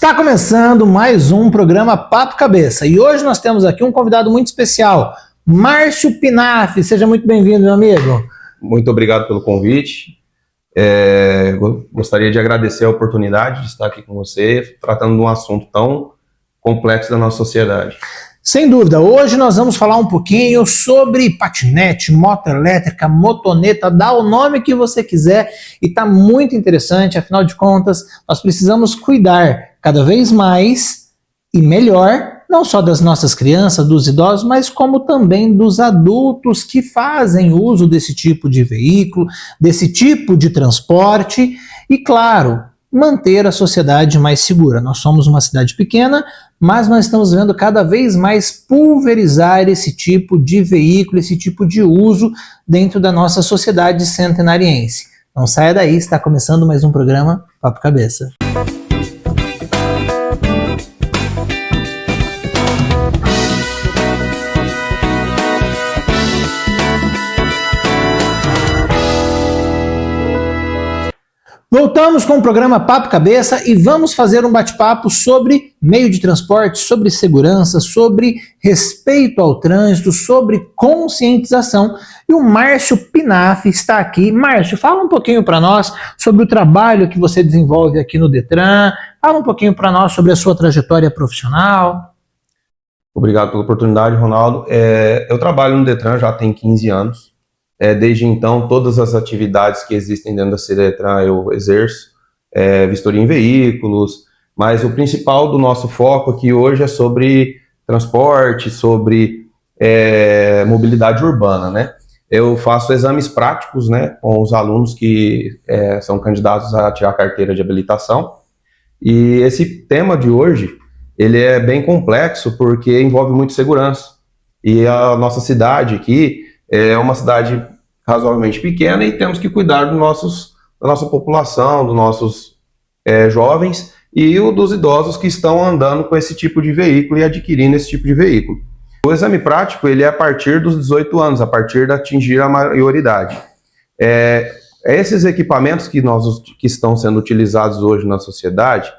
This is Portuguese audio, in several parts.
Está começando mais um programa Papo Cabeça e hoje nós temos aqui um convidado muito especial, Márcio Pinaffi. Seja muito bem-vindo, meu amigo. Muito obrigado pelo convite. Gostaria de agradecer a oportunidade de estar aqui com você, tratando de um assunto tão complexo da nossa sociedade. Sem dúvida, hoje nós vamos falar um pouquinho sobre patinete, moto elétrica, motoneta, dá o nome que você quiser e está muito interessante, afinal de contas, nós precisamos cuidar cada vez mais e melhor, não só das nossas crianças, dos idosos, mas como também dos adultos que fazem uso desse tipo de veículo, desse tipo de transporte e, claro, manter a sociedade mais segura. Nós somos uma cidade pequena, mas nós estamos vendo cada vez mais pulverizar esse tipo de veículo, esse tipo de uso dentro da nossa sociedade centenariense. Não saia daí, está começando mais um programa Papo Cabeça. Voltamos com o programa Papo Cabeça e vamos fazer um bate-papo sobre meio de transporte, sobre segurança, sobre respeito ao trânsito, sobre conscientização. E o Márcio Pinaffi está aqui. Márcio, fala um pouquinho para nós sobre o trabalho que você desenvolve aqui no Detran, fala um pouquinho para nós sobre a sua trajetória profissional. Obrigado pela oportunidade, Ronaldo. Eu trabalho no Detran já tem 15 anos. Desde então, todas as atividades que existem dentro da CDETRAN eu exerço, vistoria em veículos, mas o principal do nosso foco aqui hoje é sobre transporte, sobre mobilidade urbana, né? Eu faço exames práticos, né, com os alunos que são candidatos a tirar a carteira de habilitação, e esse tema de hoje, ele é bem complexo porque envolve muito segurança, e a nossa cidade aqui é uma cidade razoavelmente pequena e temos que cuidar da nossa população, dos nossos jovens e dos idosos que estão andando com esse tipo de veículo e adquirindo esse tipo de veículo. O exame prático ele é a partir dos 18 anos, a partir de atingir a maioridade. Esses equipamentos que estão sendo utilizados hoje na sociedade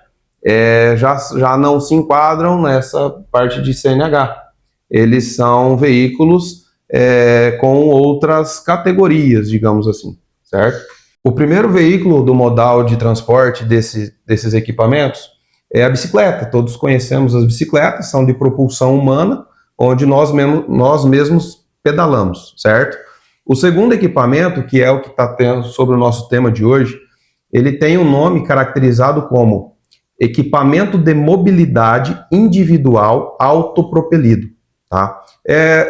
já não se enquadram nessa parte de CNH. Eles são veículos com outras categorias, digamos assim, certo? O primeiro veículo do modal de transporte desses equipamentos é a bicicleta. Todos conhecemos as bicicletas, são de propulsão humana, onde nós mesmos pedalamos, certo? O segundo equipamento, que é o que está tendo sobre o nosso tema de hoje, ele tem um nome caracterizado como equipamento de mobilidade individual autopropelido, tá?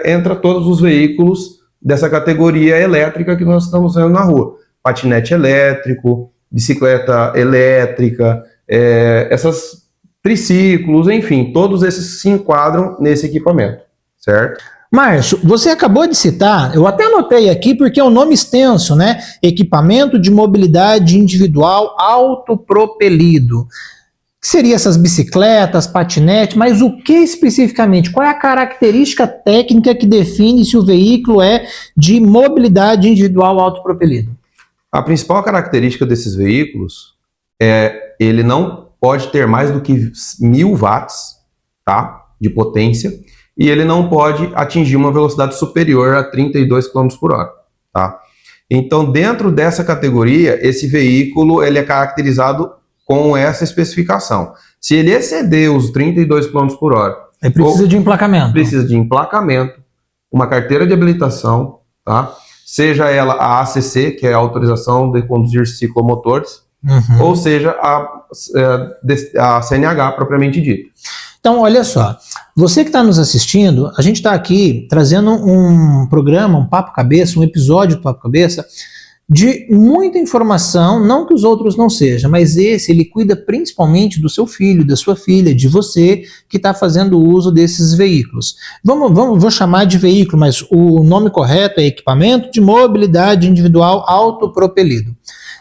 Entra todos os veículos dessa categoria elétrica que nós estamos vendo na rua. Patinete elétrico, bicicleta elétrica, essas triciclos, enfim, todos esses se enquadram nesse equipamento, certo? Márcio, você acabou de citar, eu até anotei aqui porque é um nome extenso, né? Equipamento de mobilidade individual autopropelido. Que seria essas bicicletas, patinete, mas o que especificamente? Qual é a característica técnica que define se o veículo é de mobilidade individual autopropelido? A principal característica desses veículos ele não pode ter mais do que 1000 watts, tá, de potência, e ele não pode atingir uma velocidade superior a 32 km por hora, tá? Então, dentro dessa categoria, esse veículo ele é caracterizado com essa especificação. Se ele exceder os 32 km por hora... Ele precisa de emplacamento. Precisa de emplacamento, uma carteira de habilitação, tá? Seja ela a ACC, que é a autorização de conduzir ciclomotores, ou seja, a CNH propriamente dita. Então, olha só, você que está nos assistindo, a gente está aqui trazendo um programa, um Papo Cabeça, um episódio do Papo Cabeça, de muita informação, não que os outros não sejam, mas esse ele cuida principalmente do seu filho, da sua filha, de você que está fazendo uso desses veículos. Vou chamar de veículo, mas o nome correto é equipamento de mobilidade individual autopropelido.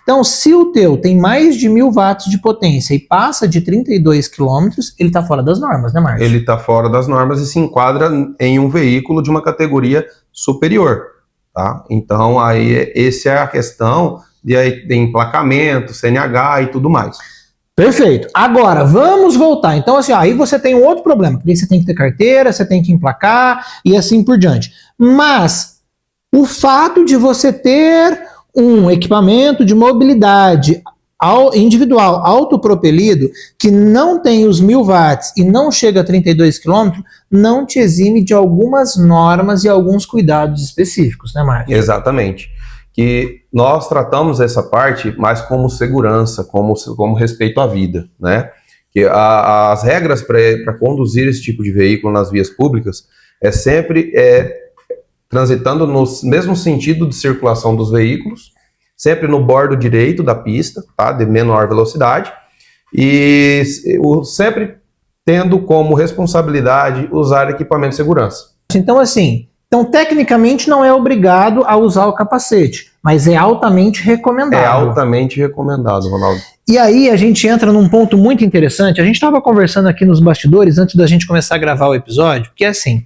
Então, se o teu tem mais de 1000 watts de potência e passa de 32 km, ele está fora das normas, né, Márcio? Ele está fora das normas e se enquadra em um veículo de uma categoria superior. Tá? Então, aí, essa é a questão de emplacamento, CNH e tudo mais. Perfeito. Agora, vamos voltar. Então, assim, aí você tem um outro problema, porque você tem que ter carteira, você tem que emplacar e assim por diante. Mas o fato de você ter um equipamento de mobilidade individual autopropelido que não tem os 1000 watts e não chega a 32 km, não te exime de algumas normas e alguns cuidados específicos, né, Márcio? Exatamente. Que nós tratamos essa parte mais como segurança, como respeito à vida, né? Que as regras para conduzir esse tipo de veículo nas vias públicas é sempre transitando no mesmo sentido de circulação dos veículos, sempre no bordo direito da pista, tá? De menor velocidade, e sempre tendo como responsabilidade usar equipamento de segurança. Então, assim, tecnicamente não é obrigado a usar o capacete, mas é altamente recomendado. É altamente recomendado, Ronaldo. E aí a gente entra num ponto muito interessante. A gente estava conversando aqui nos bastidores antes da gente começar a gravar o episódio, que é assim,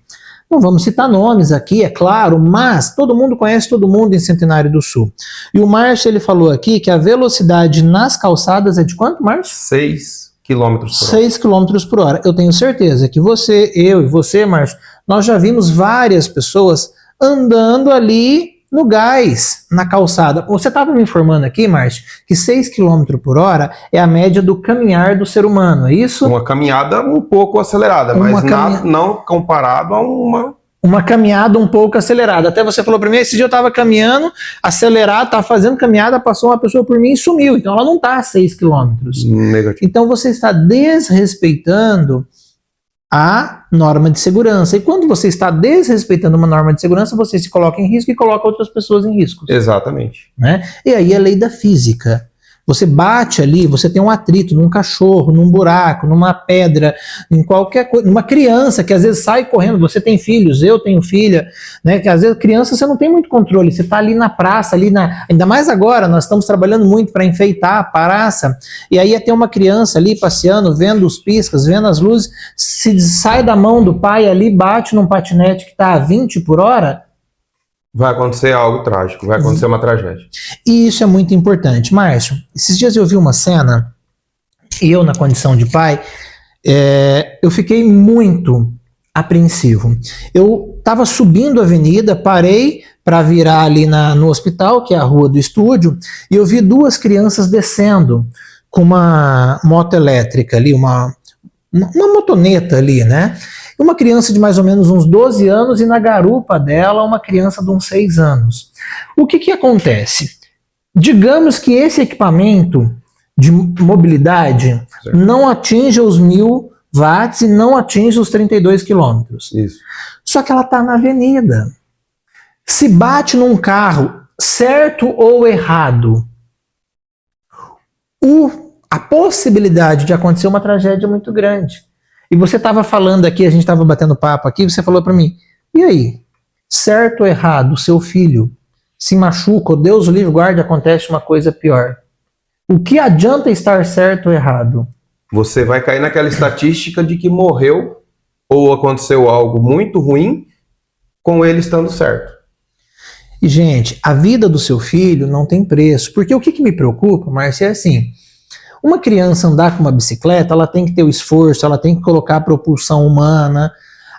não vamos citar nomes aqui, é claro, mas todo mundo conhece todo mundo em Centenário do Sul. E o Márcio, ele falou aqui que a velocidade nas calçadas é de quanto, Márcio? 6 km por hora. 6 km por hora. Eu tenho certeza que você, eu e você, Márcio, nós já vimos várias pessoas andando ali no gás, na calçada. Você estava me informando aqui, Márcio, que 6 km por hora é a média do caminhar do ser humano, é isso? Uma caminhada um pouco acelerada, mas não comparado a uma caminhada um pouco acelerada. Até você falou para mim, esse dia eu estava caminhando, acelerado, estava fazendo caminhada, passou uma pessoa por mim e sumiu. Então ela não está a 6 km. Negativo. Então você está desrespeitando a norma de segurança. E quando você está desrespeitando uma norma de segurança, você se coloca em risco e coloca outras pessoas em risco. Exatamente. Né? E aí é a lei da física. Você bate ali, você tem um atrito num cachorro, num buraco, numa pedra, em qualquer coisa, numa criança que às vezes sai correndo, você tem filhos, eu tenho filha, né? Que às vezes criança você não tem muito controle, você está ali na praça, ainda mais agora, nós estamos trabalhando muito para enfeitar a praça, e aí tem uma criança ali passeando, vendo os piscas, vendo as luzes, se sai da mão do pai ali, bate num patinete que está a 20 por hora, vai acontecer algo trágico, vai acontecer uma tragédia. E isso é muito importante. Márcio, esses dias eu vi uma cena, e eu na condição de pai, eu fiquei muito apreensivo. Eu estava subindo a avenida, parei para virar ali no hospital, que é a rua do estúdio, e eu vi duas crianças descendo com uma moto elétrica ali, uma motoneta ali, né? Uma criança de mais ou menos uns 12 anos e na garupa dela uma criança de uns 6 anos. O que acontece? Digamos que esse equipamento de mobilidade não atinja os 1000 watts e não atinja os 32 quilômetros. Isso. Só que ela está na avenida. Se bate num carro, certo ou errado, a possibilidade de acontecer uma tragédia é muito grande. E você estava falando aqui, a gente estava batendo papo aqui, você falou para mim, e aí, certo ou errado, seu filho se machuca, ou Deus o livre guarde, acontece uma coisa pior. O que adianta estar certo ou errado? Você vai cair naquela estatística de que morreu ou aconteceu algo muito ruim com ele estando certo. E, gente, a vida do seu filho não tem preço. Porque o que me preocupa, Márcia, é assim, uma criança andar com uma bicicleta, ela tem que ter o esforço, ela tem que colocar a propulsão humana.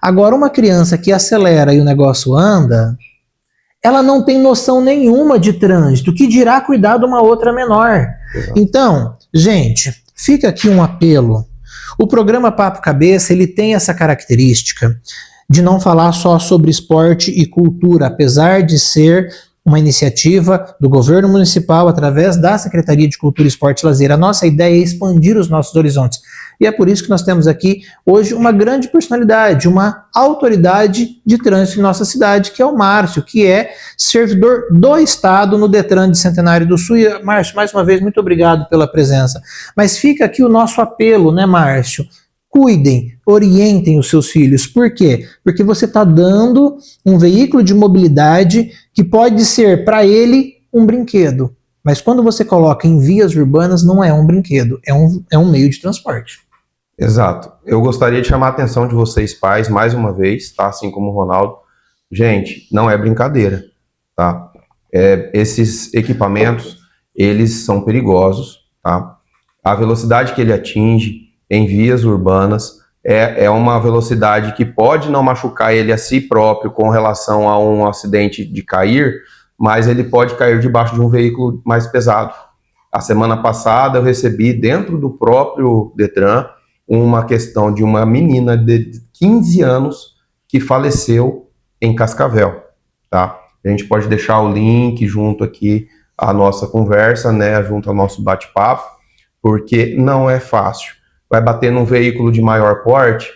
Agora, uma criança que acelera e o negócio anda, ela não tem noção nenhuma de trânsito, que dirá cuidar de uma outra menor. Então, gente, fica aqui um apelo. O programa Papo Cabeça, ele tem essa característica de não falar só sobre esporte e cultura, apesar de ser uma iniciativa do governo municipal através da Secretaria de Cultura, Esporte e Lazer. A nossa ideia é expandir os nossos horizontes. E é por isso que nós temos aqui hoje uma grande personalidade, uma autoridade de trânsito em nossa cidade, que é o Márcio, que é servidor do Estado no Detran de Centenário do Sul. E, Márcio, mais uma vez, muito obrigado pela presença. Mas fica aqui o nosso apelo, né, Márcio? Cuidem, orientem os seus filhos. Por quê? Porque você está dando um veículo de mobilidade que pode ser para ele um brinquedo. Mas quando você coloca em vias urbanas, não é um brinquedo, é um meio de transporte. Exato. Eu gostaria de chamar a atenção de vocês, pais, mais uma vez, tá? Assim como o Ronaldo. Gente, não é brincadeira, tá? Esses equipamentos, eles são perigosos, tá? A velocidade que ele atinge em vias urbanas é uma velocidade que pode não machucar ele a si próprio com relação a um acidente de cair, mas ele pode cair debaixo de um veículo mais pesado. A semana passada eu recebi dentro do próprio Detran uma questão de uma menina de 15 anos que faleceu em Cascavel, tá? A gente pode deixar o link junto aqui à nossa conversa, né, junto ao nosso bate-papo, porque não é fácil. Vai bater num veículo de maior porte,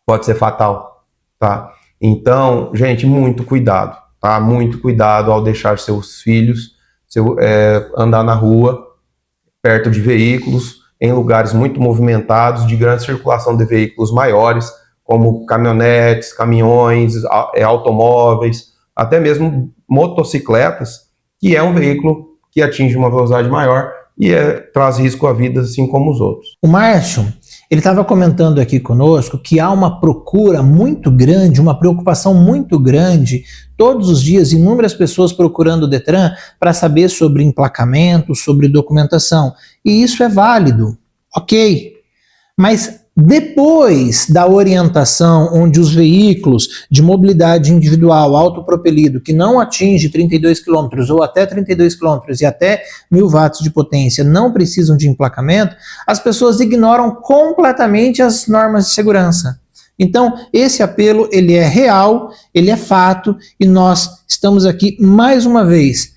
pode ser fatal, tá? Então, gente, muito cuidado, tá? Muito cuidado ao deixar seus filhos andar na rua, perto de veículos, em lugares muito movimentados, de grande circulação de veículos maiores, como caminhonetes, caminhões, automóveis, até mesmo motocicletas, que é um veículo que atinge uma velocidade maior e traz risco à vida, assim como os outros. O Márcio, ele estava comentando aqui conosco que há uma procura muito grande, uma preocupação muito grande, todos os dias, inúmeras pessoas procurando o Detran para saber sobre emplacamento, sobre documentação. E isso é válido, ok. Mas depois da orientação onde os veículos de mobilidade individual autopropelido que não atinge 32 km ou até 32 km e até 1000 watts de potência não precisam de emplacamento, as pessoas ignoram completamente as normas de segurança. Então, esse apelo, ele é real, ele é fato, e nós estamos aqui mais uma vez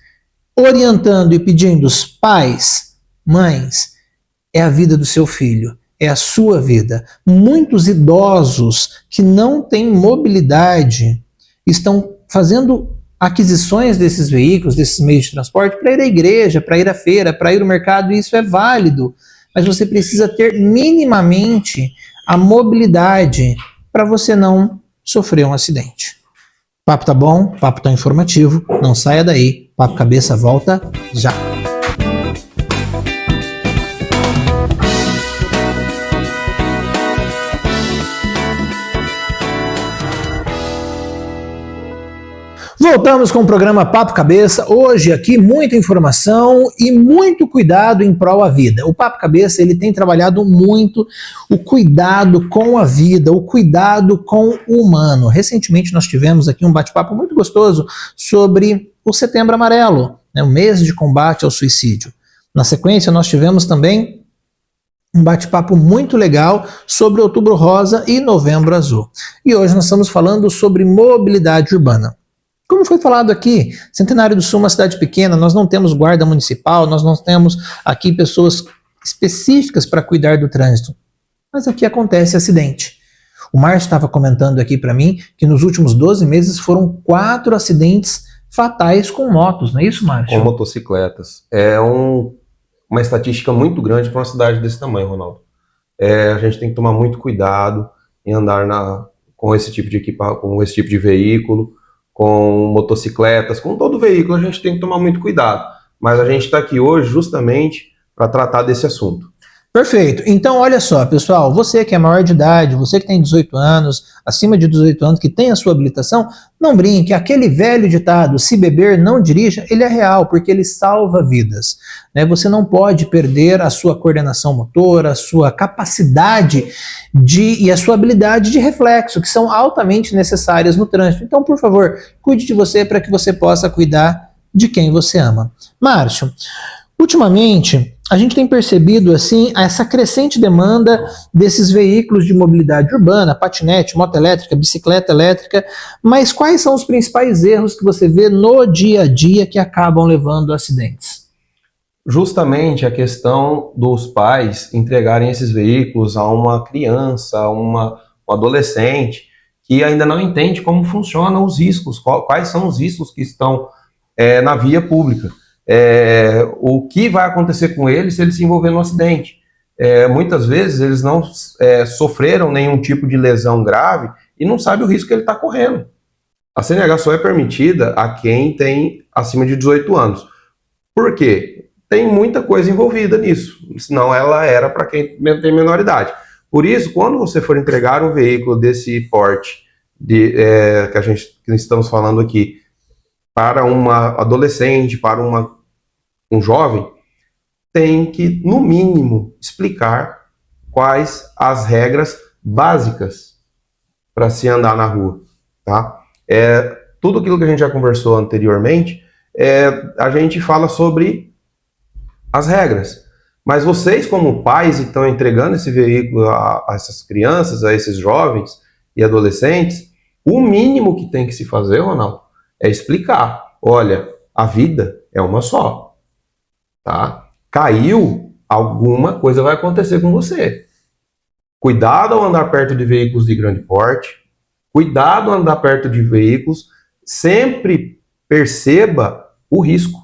orientando e pedindo os pais, mães, é a vida do seu filho. É a sua vida. Muitos idosos que não têm mobilidade estão fazendo aquisições desses veículos, desses meios de transporte, para ir à igreja, para ir à feira, para ir ao mercado, e isso é válido. Mas você precisa ter minimamente a mobilidade para você não sofrer um acidente. O papo tá bom, o papo tá informativo, não saia daí. Papo Cabeça volta já. Voltamos com o programa Papo Cabeça. Hoje aqui muita informação e muito cuidado em prol à vida. O Papo Cabeça, ele tem trabalhado muito o cuidado com a vida, o cuidado com o humano. Recentemente nós tivemos aqui um bate-papo muito gostoso sobre o Setembro Amarelo, né, o mês de combate ao suicídio. Na sequência nós tivemos também um bate-papo muito legal sobre Outubro Rosa e Novembro Azul. E hoje nós estamos falando sobre mobilidade urbana. Como foi falado aqui, Centenário do Sul é uma cidade pequena, nós não temos guarda municipal, nós não temos aqui pessoas específicas para cuidar do trânsito. Mas aqui acontece acidente. O Márcio estava comentando aqui para mim que nos últimos 12 meses foram 4 acidentes fatais com motos, não é isso, Márcio? Com motocicletas. É uma estatística muito grande para uma cidade desse tamanho, Ronaldo. A gente tem que tomar muito cuidado em andar com esse tipo de veículo, com motocicletas, com todo veículo a gente tem que tomar muito cuidado. Mas a gente está aqui hoje justamente para tratar desse assunto. Perfeito. Então, olha só, pessoal, você que é maior de idade, você que tem 18 anos, acima de 18 anos, que tem a sua habilitação, não brinque. Aquele velho ditado, se beber, não dirija, ele é real, porque ele salva vidas. Né? Você não pode perder a sua coordenação motora, a sua capacidade e a sua habilidade de reflexo, que são altamente necessárias no trânsito. Então, por favor, cuide de você para que você possa cuidar de quem você ama. Márcio, ultimamente, a gente tem percebido assim essa crescente demanda desses veículos de mobilidade urbana, patinete, moto elétrica, bicicleta elétrica, mas quais são os principais erros que você vê no dia a dia que acabam levando a acidentes? Justamente a questão dos pais entregarem esses veículos a uma criança, um adolescente, que ainda não entende como funcionam os riscos, quais são os riscos que estão na via pública. O que vai acontecer com eles se eles se envolverem no acidente. Muitas vezes eles não sofreram nenhum tipo de lesão grave e não sabem o risco que ele está correndo. A CNH só é permitida a quem tem acima de 18 anos. Por quê? Tem muita coisa envolvida nisso, senão ela era para quem tem menor idade. Por isso, quando você for entregar um veículo desse porte que estamos falando aqui para uma adolescente, para um jovem, tem que, no mínimo, explicar quais as regras básicas para se andar na rua, tá? Tudo aquilo que a gente já conversou anteriormente, a gente fala sobre as regras. Mas vocês, como pais, estão entregando esse veículo a essas crianças, a esses jovens e adolescentes, o mínimo que tem que se fazer, Ronaldo, é explicar. Olha, a vida é uma só, tá? Caiu, alguma coisa vai acontecer com você. Cuidado ao andar perto de veículos de grande porte, cuidado ao andar perto de veículos, sempre perceba o risco,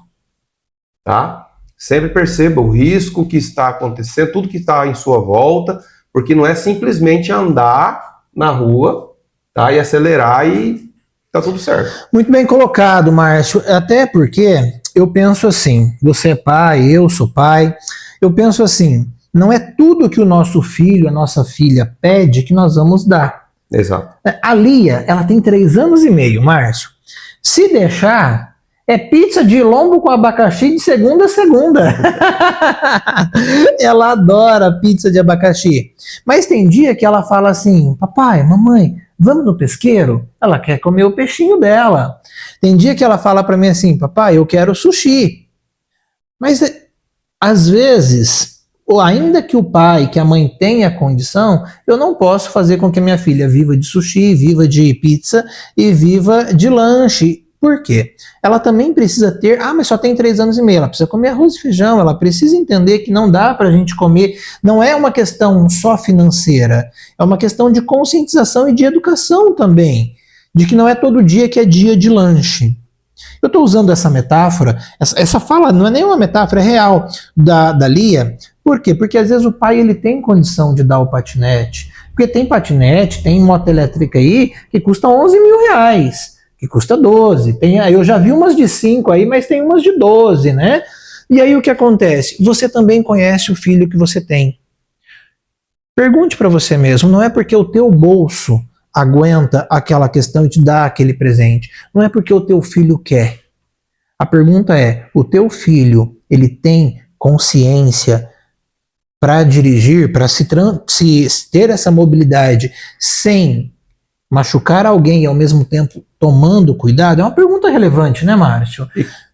tá? Sempre perceba o risco que está acontecendo, tudo que está em sua volta, porque não é simplesmente andar na rua, tá? E acelerar e tá tudo certo. Muito bem colocado, Márcio. Até porque eu penso assim, você é pai, eu sou pai, eu penso assim, não é tudo que o nosso filho, a nossa filha pede que nós vamos dar. Exato. A Lia, ela tem 3 anos e meio, Márcio. Se deixar, é pizza de lombo com abacaxi de segunda a segunda. Ela adora pizza de abacaxi. Mas tem dia que ela fala assim, papai, mamãe, vamos no pesqueiro? Ela quer comer o peixinho dela. Tem dia que ela fala para mim assim, papai, eu quero sushi. Mas às vezes, ou ainda que o pai, que a mãe tenha condição, eu não posso fazer com que a minha filha viva de sushi, viva de pizza e viva de lanche. Por quê? Ela também precisa ter, mas só tem 3 anos e meio, ela precisa comer arroz e feijão, ela precisa entender que não dá pra gente comer, não é uma questão só financeira, é uma questão de conscientização e de educação também, de que não é todo dia que é dia de lanche. Eu estou usando essa metáfora, essa fala não é nenhuma metáfora, é real, da Lia. Por quê? Porque às vezes o pai ele tem condição de dar o patinete, porque tem patinete, tem moto elétrica aí que custa 11 mil reais, que custa 12. Eu já vi umas de 5 aí, mas tem umas de 12, né? E aí o que acontece? Você também conhece o filho que você tem. Pergunte para você mesmo, não é porque o teu bolso aguenta aquela questão e te dá aquele presente, não é porque o teu filho quer. A pergunta é, o teu filho, ele tem consciência para dirigir, para se ter essa mobilidade sem machucar alguém e ao mesmo tempo tomando cuidado? É uma pergunta relevante, né, Márcio?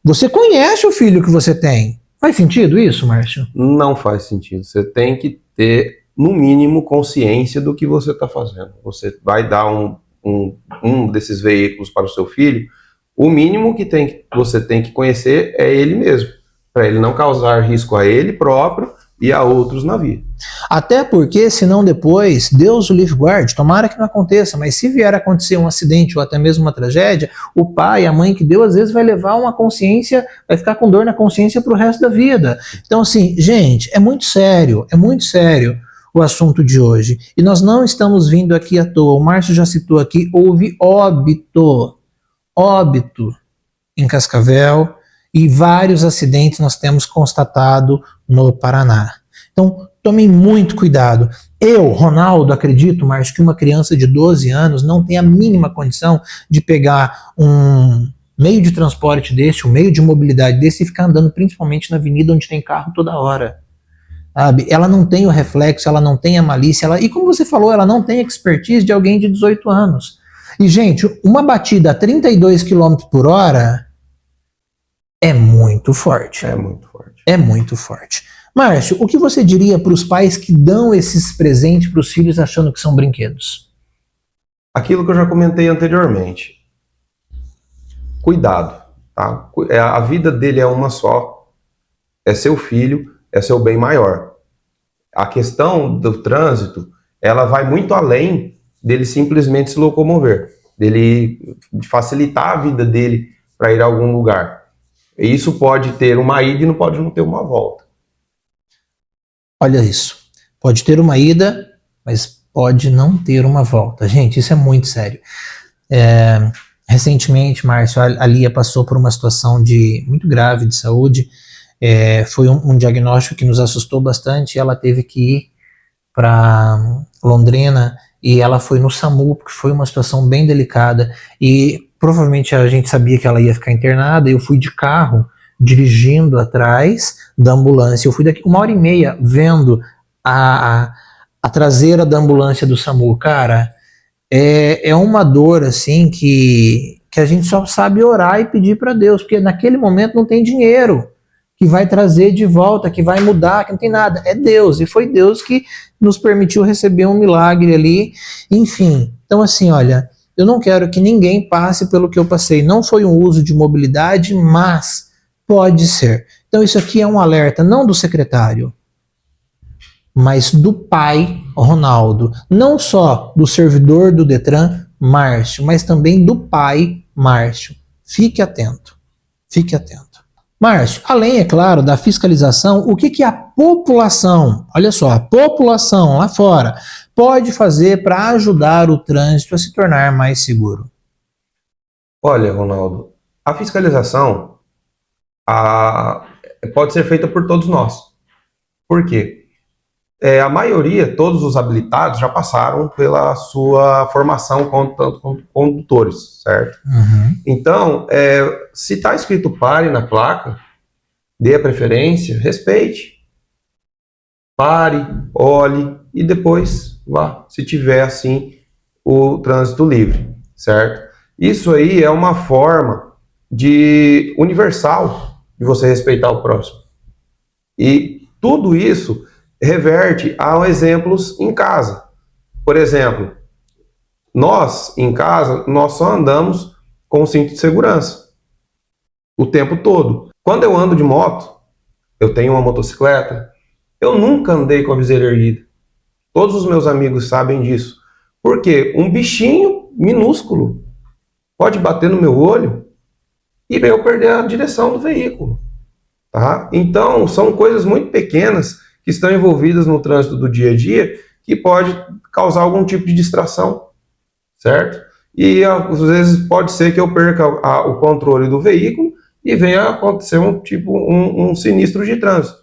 Você conhece o filho que você tem. Faz sentido isso, Márcio? Não faz sentido. Você tem que ter, no mínimo, consciência do que você está fazendo. Você vai dar um desses veículos para o seu filho, o mínimo que você tem que conhecer é ele mesmo, para ele não causar risco a ele próprio e a outros na via. Até porque, senão depois, Deus o livre guarde, tomara que não aconteça, mas se vier a acontecer um acidente ou até mesmo uma tragédia, o pai, a mãe que deu, às vezes vai levar uma consciência, vai ficar com dor na consciência pro resto da vida. Então assim, gente, é muito sério o assunto de hoje. E nós não estamos vindo aqui à toa, o Márcio já citou aqui, houve óbito em Cascavel, e vários acidentes nós temos constatado no Paraná. Então, tomem muito cuidado. Eu, Ronaldo, acredito, Márcio, que uma criança de 12 anos não tem a mínima condição de pegar um meio de transporte desse, um meio de mobilidade desse e ficar andando principalmente na avenida onde tem carro toda hora. Sabe? Ela não tem o reflexo, ela não tem a malícia, e como você falou, ela não tem a expertise de alguém de 18 anos. E, gente, uma batida a 32 km por hora é muito forte. É muito forte. É muito forte. Márcio, o que você diria para os pais que dão esses presentes para os filhos achando que são brinquedos? Aquilo que eu já comentei anteriormente. Cuidado, tá? A vida dele é uma só. É seu filho, é seu bem maior. A questão do trânsito, ela vai muito além dele simplesmente se locomover, dele facilitar a vida dele para ir a algum lugar. E isso pode ter uma ida e não pode não ter uma volta. Olha isso. Pode ter uma ida, mas pode não ter uma volta. Gente, isso é muito sério. Recentemente, Márcio, a Lia passou por uma situação muito grave de saúde. Foi um diagnóstico que nos assustou bastante. Ela teve que ir para Londrina e ela foi no SAMU, porque foi uma situação bem delicada. E provavelmente a gente sabia que ela ia ficar internada. Eu fui de carro dirigindo atrás da ambulância. Eu fui daqui 1h30 vendo a traseira da ambulância do SAMU. Cara, é uma dor assim que a gente só sabe orar e pedir para Deus, porque naquele momento não tem dinheiro que vai trazer de volta, que vai mudar, que não tem nada. É Deus, e foi Deus que nos permitiu receber um milagre ali. Enfim, então assim, olha, eu não quero que ninguém passe pelo que eu passei. Não foi um uso de mobilidade, mas pode ser. Então isso aqui é um alerta, não do secretário, mas do pai Ronaldo. Não só do servidor do Detran, Márcio, mas também do pai Márcio. Fique atento, fique atento. Márcio, além, é claro, da fiscalização, o que a população, olha só, a população lá fora pode fazer para ajudar o trânsito a se tornar mais seguro? Olha, Ronaldo, a fiscalização pode ser feita por todos nós. Por quê? A maioria, todos os habilitados já passaram pela sua formação como condutores, certo? Uhum. Então, se está escrito pare na placa, dê a preferência, respeite. Pare, olhe e depois vá, se tiver assim o trânsito livre, certo? Isso aí é uma forma universal de você respeitar o próximo. E tudo isso reverte a exemplos em casa. Por exemplo, nós em casa, nós só andamos com o cinto de segurança o tempo todo. Quando eu ando de moto, eu tenho uma motocicleta, eu nunca andei com a viseira erguida. Todos os meus amigos sabem disso. Porque um bichinho minúsculo pode bater no meu olho e eu perder a direção do veículo. Tá? Então, são coisas muito pequenas que estão envolvidas no trânsito do dia a dia que pode causar algum tipo de distração, certo? E às vezes pode ser que eu perca o controle do veículo e venha a acontecer um sinistro de trânsito.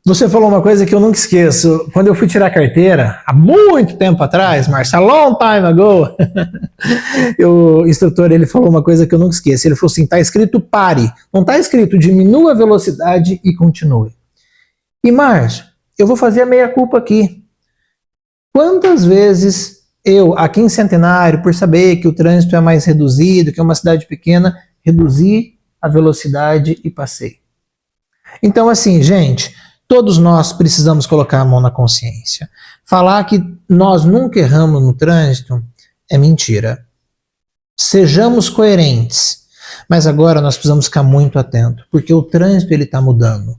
Você falou uma coisa que eu nunca esqueço. Quando eu fui tirar a carteira, há muito tempo atrás, Márcio, a long time ago, o instrutor ele falou uma coisa que eu nunca esqueço. Ele falou assim, tá escrito pare, não tá escrito diminua a velocidade e continue. E Márcio, eu vou fazer a meia-culpa aqui. Quantas vezes eu, aqui em Centenário, por saber que o trânsito é mais reduzido, que é uma cidade pequena, reduzi a velocidade e passei. Então assim, gente, todos nós precisamos colocar a mão na consciência. Falar que nós nunca erramos no trânsito é mentira. Sejamos coerentes. Mas agora nós precisamos ficar muito atentos, porque o trânsito ele está mudando.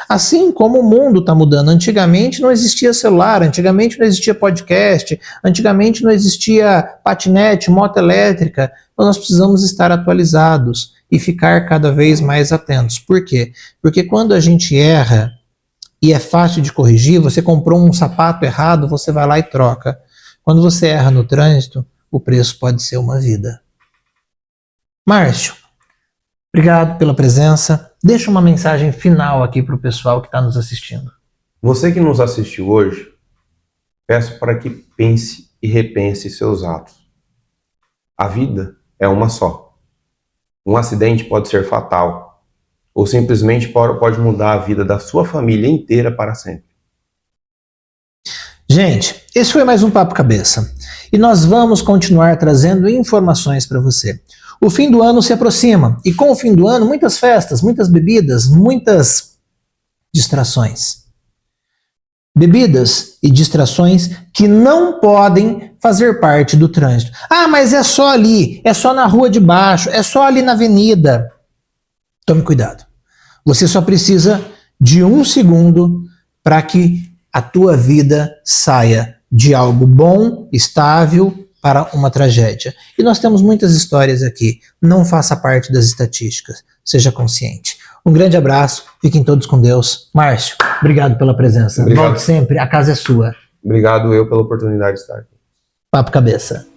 Assim como o mundo está mudando. Antigamente não existia celular, antigamente não existia podcast, antigamente não existia patinete, moto elétrica. Então nós precisamos estar atualizados e ficar cada vez mais atentos. Por quê? Porque quando a gente erra, e é fácil de corrigir, você comprou um sapato errado, você vai lá e troca. Quando você erra no trânsito, o preço pode ser uma vida. Márcio, obrigado pela presença. Deixa uma mensagem final aqui para o pessoal que está nos assistindo. Você que nos assistiu hoje, peço para que pense e repense seus atos. A vida é uma só. Um acidente pode ser fatal, ou simplesmente pode mudar a vida da sua família inteira para sempre. Gente, esse foi mais um Papo Cabeça. E nós vamos continuar trazendo informações para você. O fim do ano se aproxima. E com o fim do ano, muitas festas, muitas bebidas, muitas distrações. Bebidas e distrações que não podem fazer parte do trânsito. Ah, mas é só ali, é só na rua de baixo, é só ali na avenida. Tome cuidado. Você só precisa de 1 segundo para que a tua vida saia de algo bom, estável, para uma tragédia. E nós temos muitas histórias aqui. Não faça parte das estatísticas. Seja consciente. Um grande abraço. Fiquem todos com Deus. Márcio, obrigado pela presença. Obrigado. Volte sempre. A casa é sua. Obrigado eu pela oportunidade de estar aqui. Papo Cabeça.